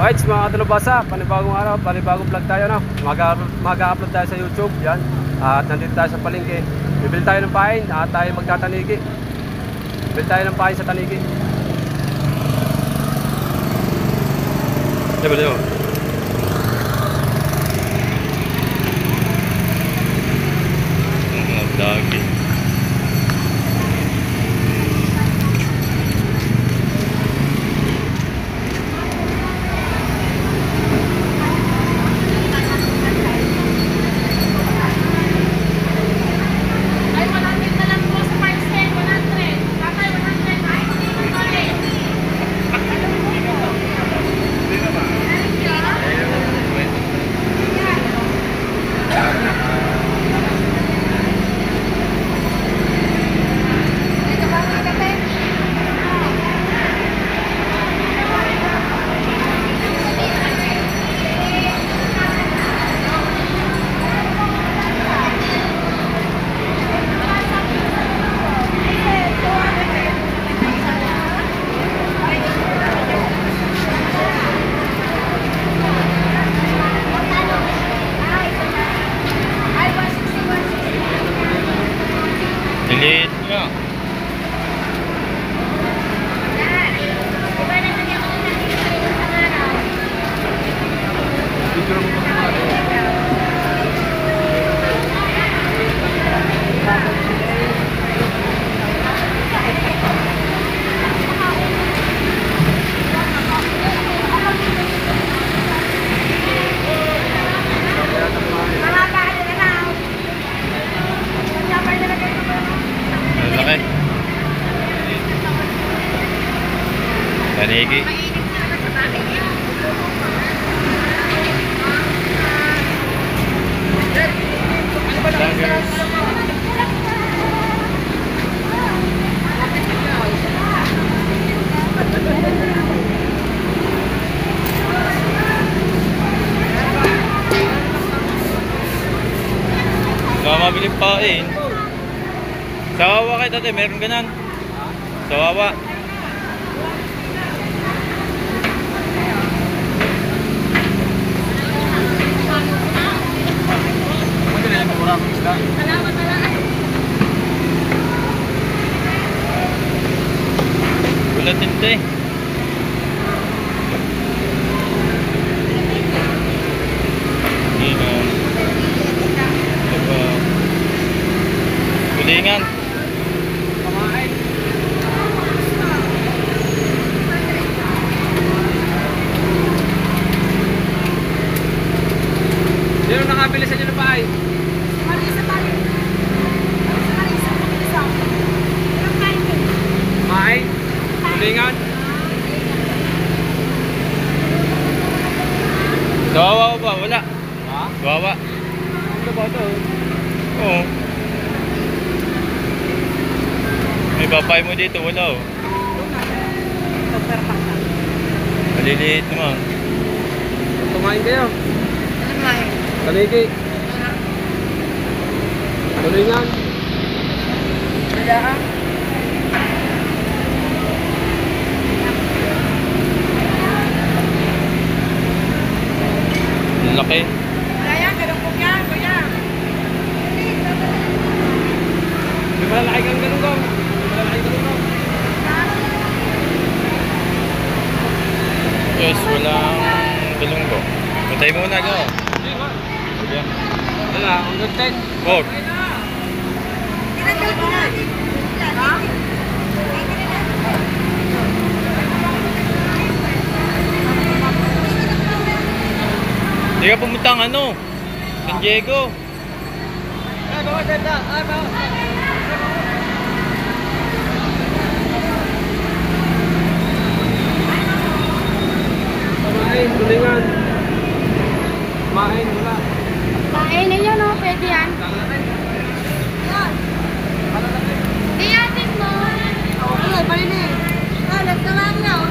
Alright, mga katalabasa, panibagong araw, panibagong vlog tayo, no? Mag-upload tayo sa YouTube, yan. At nandito tayo sa palengke. Bibili tayo ng pain at tayo magtatanigi. Bibili tayo ng pain sa tanigi. Diba, diba? Mga dagi. Lilit nga. Tanigi. Mabili pain. Sa Wawa kayo dati, meron ganan. Sa Wawa. Wala tinte. Ini coba kulingan. Sino nakabili sa inyo ng pain? Pain? Kulingan? Kawawa ba? Wala. Ha? Kawawa. Ano ba ito? Oo. May papay mo dito, wala oh. Maliliit naman. Kumain kayo? Tanigi. Kulingan? Wala. Ang laki. Wala yan, ganun po yan, kuya. May malalaki kang ganun ko. May malalaki kang ganun ko. Yes, walang galunggo. Patay muna ko. Sige. Wala, ang gagtay. Wag. Ha? Hindi ka pumuntang ano? San Diego. Ay, bawa dito. Ay, bawa. Kumain, kulingan. Kumain, wala. Kainin nyo, no? Pwede yan. Yan. Di atin mo. Oo, palinig. Alat na lang niya, oh.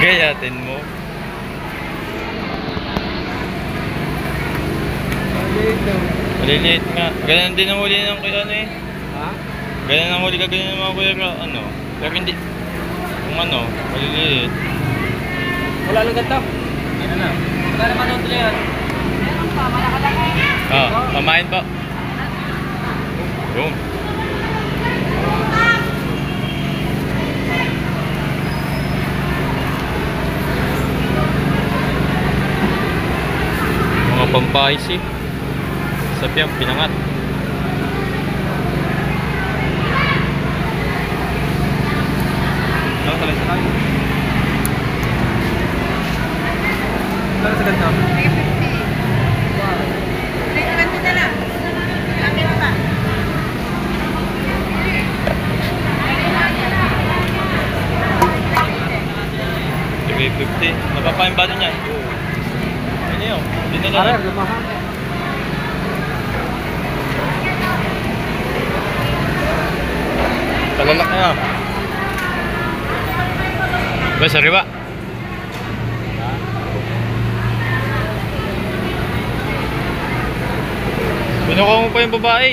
Gayatin mo. Maliliit daw. Maliliit nga. Ganun din ang huli ng kay ano eh. Ha? Ganyan ang huli ka, ganyan ang mga kuya, ano. Pero hindi, kung ano, maliliit. Wala lang ganito. Ano na? Magkano pa doon yan? Pamain po. Yun. Mga pampahis eh. Sabi ang pinangat. Lang sa lang. Lang sa ganito. 350 na lang. Laki na ba? Sige, 50. Napapain ba din yan? Ano yun? Hindi nila Aray, lang. lumahan. Talalak na yan. Ba, sariwa. Pinukuha mo pa yung babae.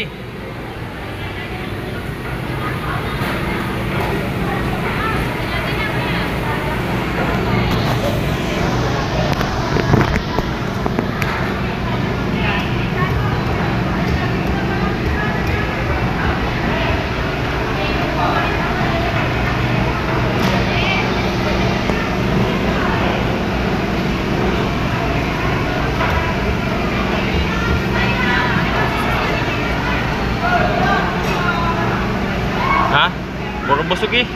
Ha? Puro busog eh.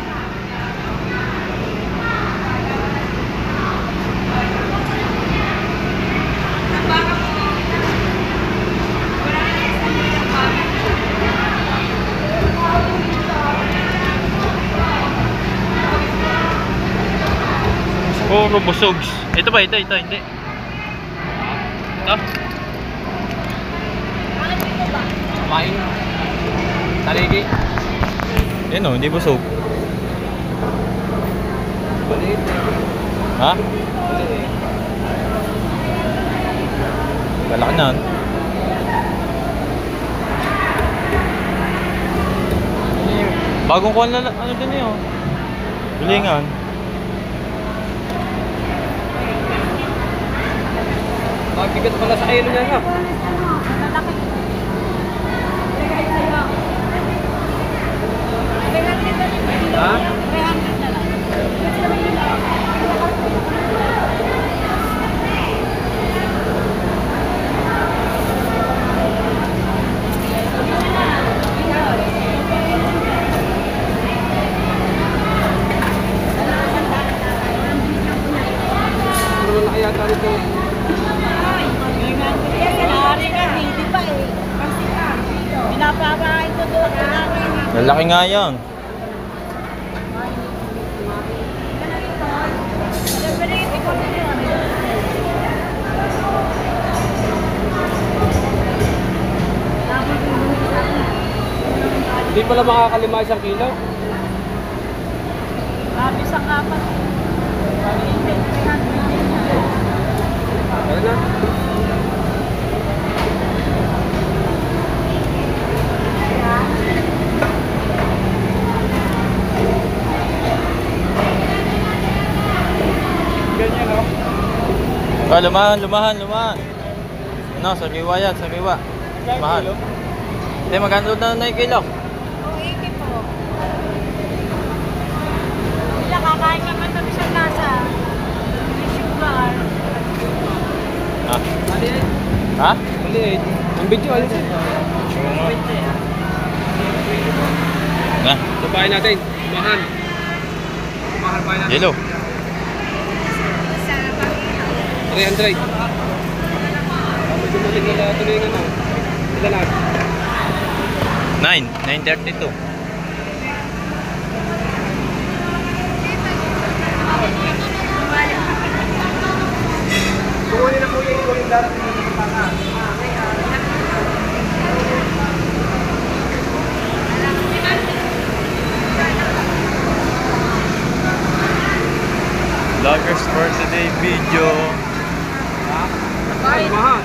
Puro busog. Ito ba? Ito, hindi. Ito? Kumain. Taligi. Yan o, hindi busog. Maliit. Ha? Maliit. Galak na. Bagong kuha na, ano din yun? Bilingan. Mabigat pala sa ilo niya, no? Ha? Ano na kaya tayo ito? Lalaki nga yan. Hindi pala makakalima 1 kilo. Isang kapat. Ano na? Ganyan, no? Ah, lumahan. Ano, sariwa yan, sariwa. Lumahan. Hindi, magkano na yung kilo? 280 po. Sila kakain naman kami sa plaza. May sugar. Ah. Maliit. Ha? Maliit. Ang video, alis eh. Na, Ito pahay natin. Tumahan. Tumahan pahay natin. yellow. 300. Tapos yung muling nila tuloy nga na. Sila lang. 9.32. Kukunin na po yung darating ng pangka. Vloggers for today video. Ay, mahal.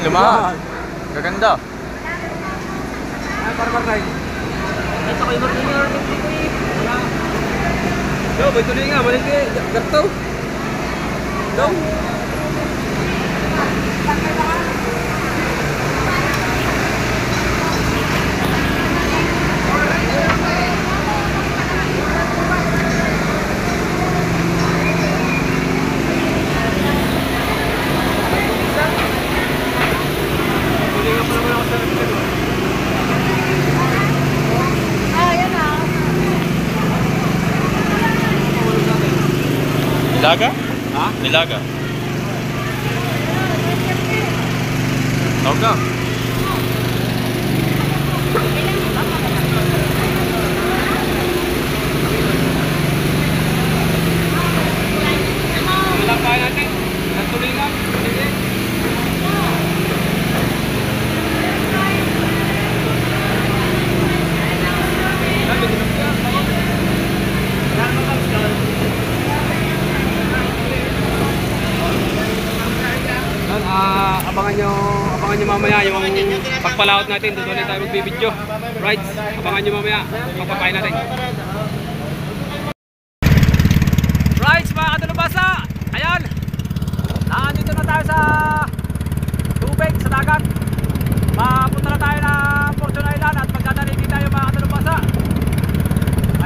Lumahan. Gaganda. Ay, para Ito kayo marunong Yo, may tuloy nga, maliki. Garto. Go. Nilaga? Ha? Nilaga. Tawag ka. Ilang kaya natin? Ang tuloy nga. Maliki. Yan, abangan nyo mamaya yung pagpalaot natin. Doon ulit tayo magbibideo. Right, abangan nyo mamaya magpapain natin. Right, mga kadalubasa, ayan, nandito na tayo sa tubig, sa dagat. Mapunta na tayo ng Fortune Island at magdadaligi tayo mga kadalubasa.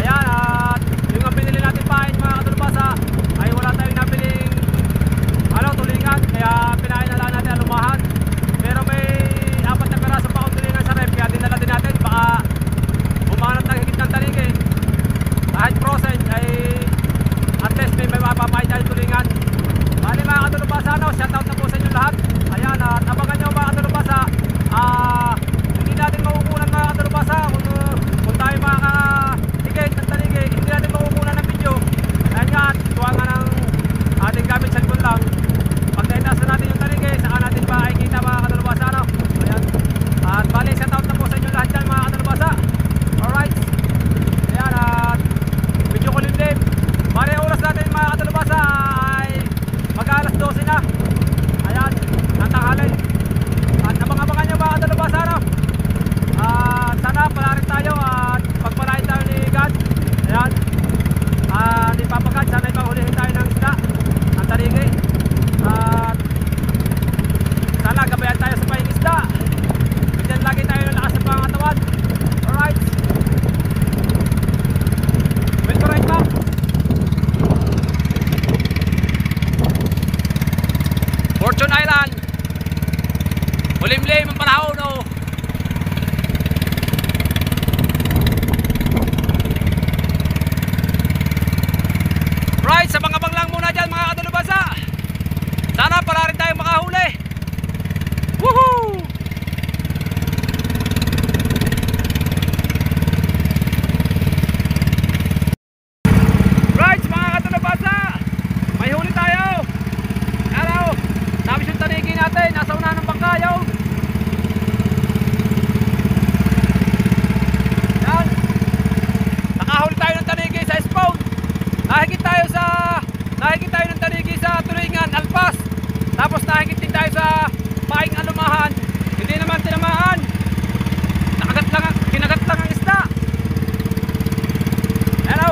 Ayan, at yung ang pinili natin pain mga kadalubasa ay wala tayong nabiling tulingan, kaya pinain na lang natin alumahan. Pero may 4 na peraso pa akong tulingan sa rep, kaya dinala din natin. Baka umanat ng higit ng taligi. Kahit frozen ay at least may mapapain tayo tulingan. Bali mga kadalubasa, shoutout na po sa inyo lahat. Ayan, at abangan nyo mga kadalubasa. Hindi natin makukunan mga kadalubasa kung tayo makakahigit ng taligi. Hindi natin makukunan ng video. Ayan nga, tuwa nga ng ating gamit sa likod lang. Pag naitaas na natin yung taligi, saka natin pa ay kita mga kadalubasa, no? Ayan. At bali, shoutout na po sa inyo lahat dyan mga kadalubasa. Alright. Ayan, at medyo kulimlim. Bali, oras natin mga kadalubasa ay mag-alas 12 na. Ayan, natanghali. At abang-abangan nyo mga kadalubasa, no? At sana pala rin tayo at pagpalain tayo ni God. Ayan. Ni Papa God, sana ipanghulihin tayo ng isda, ang taligi. At sana gabayan tayo sa pahing isda. Bigyan lagi tayo ng lakas sa pangatawan. Alright. Wait, right back. Fortune Island. Hulim-lim ang panahon, no? Right, sabang-abang lang muna dyan mga kadalubasa. Sana pala rin tayo makahuli. Woohoo! Right, mga kadalubasa, may huli tayo. Hello, tapos yung tanigi natin, nasa una ng bangkayaw. Yan, nakahuli tayo ng tanigi sa spawn. Nahigit tayo ng tanigi sa tulingan, alpas. Tapos nahigit din tayo sa paing alumahan. Hindi naman tinamaan. Kinagat lang ang isda. Hello.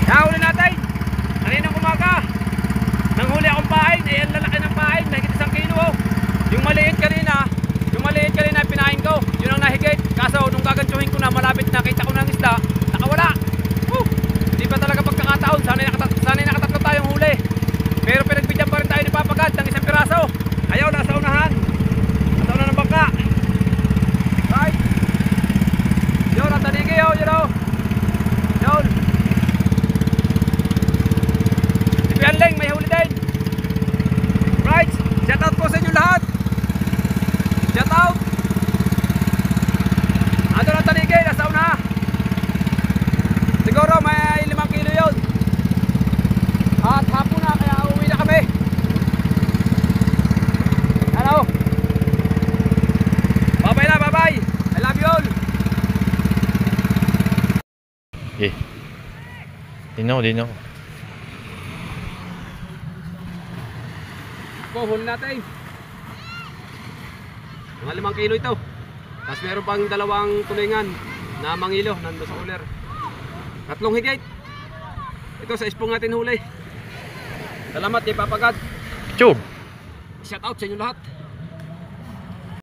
Nahuli natin. Kaninang umaga, nanghuli akong paing. Eh, ang lalaki ng paing. Nahigit 1 kilo. Yung maliit kanina pinain ko. Yun ang nahigit. Kaso nung gagantsuhin ko na malapit na, kita ko ng isda, nakawala. Hindi pa talaga pagkakataon. Sana'y nakatatlo tayong huli. Pero pinagbigyan pa rin tayo ni Papa God ng 1 piraso. Ayaw, nasa unahan. Nasa unahan ng bangka. Right. Yun, ang tanigi, yun, yun. Si Pianleng, may huli din. Right. Shoutout po sa inyo lahat. Shoutout. Ano ang tanigi, nasa unahan. Siguro may 5 kilo yun. At hapon na, kaya uwi na kami. Hello. Bye-bye na, bye-bye. I love you all. Eh. Dinaw. Huli natin. Mga 5 kilo ito. Tapos meron pang 2 tulingan. na mangilo nando sa cooler. Tatlong higit. Ito sa ispong natin huli. Salamat kay Papa God. Tube. Shout out sa inyo lahat.